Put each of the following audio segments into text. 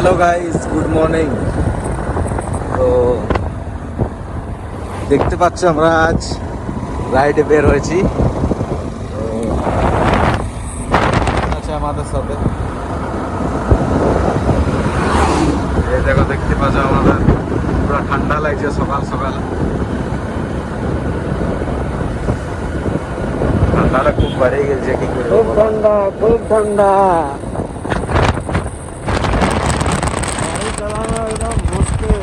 Hello guys, good morning. তো দেখতে পাচ্ছ আমরা আজ রাইডে বের হয়েছি। তো আছে আমাদের সাথে, এই দেখো দেখতে পাচ্ছ আমাদের পুরো ঠান্ডা লাগছে সকাল সকাল। ঠান্ডাটা খুব বেড়ে গেছে, কি করে খুব ঠান্ডা, খুব ঠান্ডা। গাড়ি চালানো একদম মুশকিল।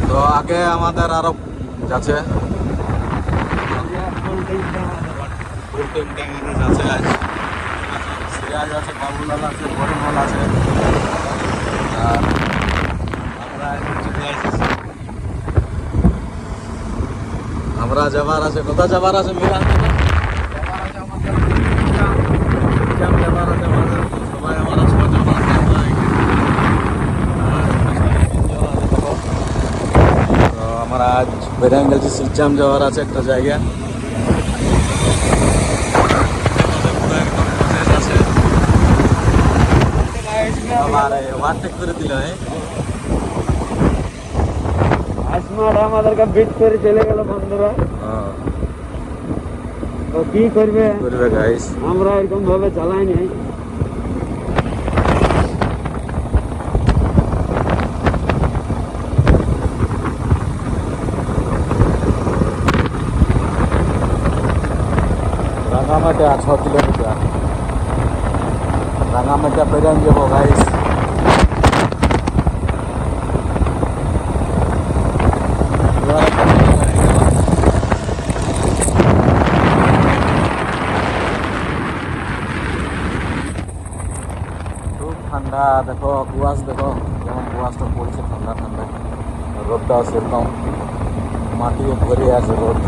তো আগে আমাদের আরো যাচ্ছে ফুল টিম আমাদের যাচ্ছে আজ। সিরাজ আছে, বাবুলাল আছে, পরিমল আছে, আর আমরা চলে আসছি। আমরা যাবার আছে, কোথায় যাবার আছে মিলান যাবার আছে আমাদের, যাবার আছে আমাদের সবাই। আমরা ছজন আছে, আমরা তো আমরা আজ বেরিয়ে গেছি। সিরজাম যাওয়ার আছে একটা জায়গা। ওভারটেক করে দিল। আসমার আমাদেরকে বিট করে চলে গেল বন্ধুরা। তো কি করবে গাইস, আমরা এরকম ভাবে চালাই নাই। রাঙামাটি 6 কিলোমিটার। রাঙামাটি পেরিয়ে যাবো গাইস। খুব ঠান্ডা, দেখো কুয়াশ, দেখো যেমন কুয়াশটা পড়ছে, ঠান্ডা ঠান্ডা। রোদটাও সেরকম মাটি ভরে আছে রোদ।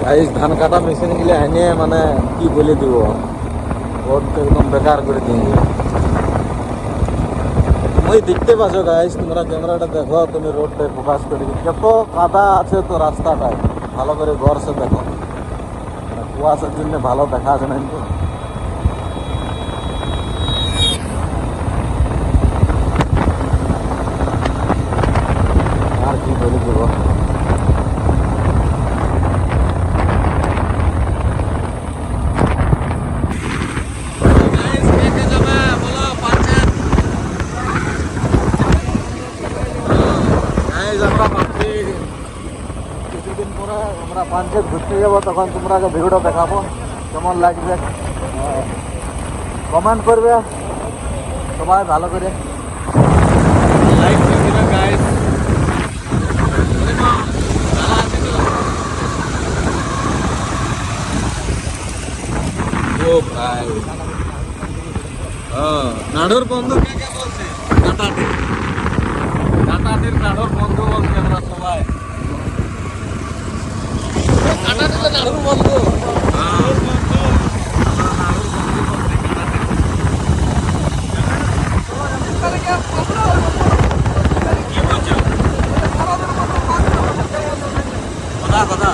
গাইস, ধান কাটা মেশিন গুলো এনে মানে কি বলে দিব, রোদ তো একদম বেকার করে দিয়ে। তুমি দেখতে পাচ্ছ গাইস, তোমরা ক্যামেরাটা দেখো, তুমি রোডটা ফোকাস করে কত কাদা আছে তো রাস্তাটায়। ভালো করে গড়ছে দেখো, কুয়াশার জন্য ভালো দেখা আছে না। কিন্তু আর কি বলে দিব। কিছুদিন পরে আমরা পাঞ্চেত ঘুরতে যাবো, তখন তোমরা ভিডিওটা দেখাবো কেমন লাগবে। কমেন্ট করবে সবাই ভালো করে, লাইক করে দিবে গাইস। ও ভাই, নাড়ুর বন্ধু কে কে বলছে? কাটাটির নাড়ুর বন্ধু বলছে আমরা সবাই। কাটাটির নাড়ুর বন্ধু, কথা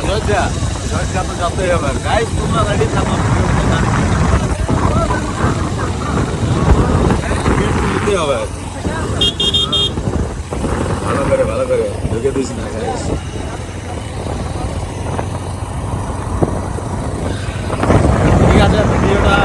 লজ্জা লজ্জা তো যাতেই হবে। গাইস, তোমরা রেডি থাকো, নিতে হবে ভালো করে ঢুকে দিস না গাইস। ঠিক আছে, ভিডিওটা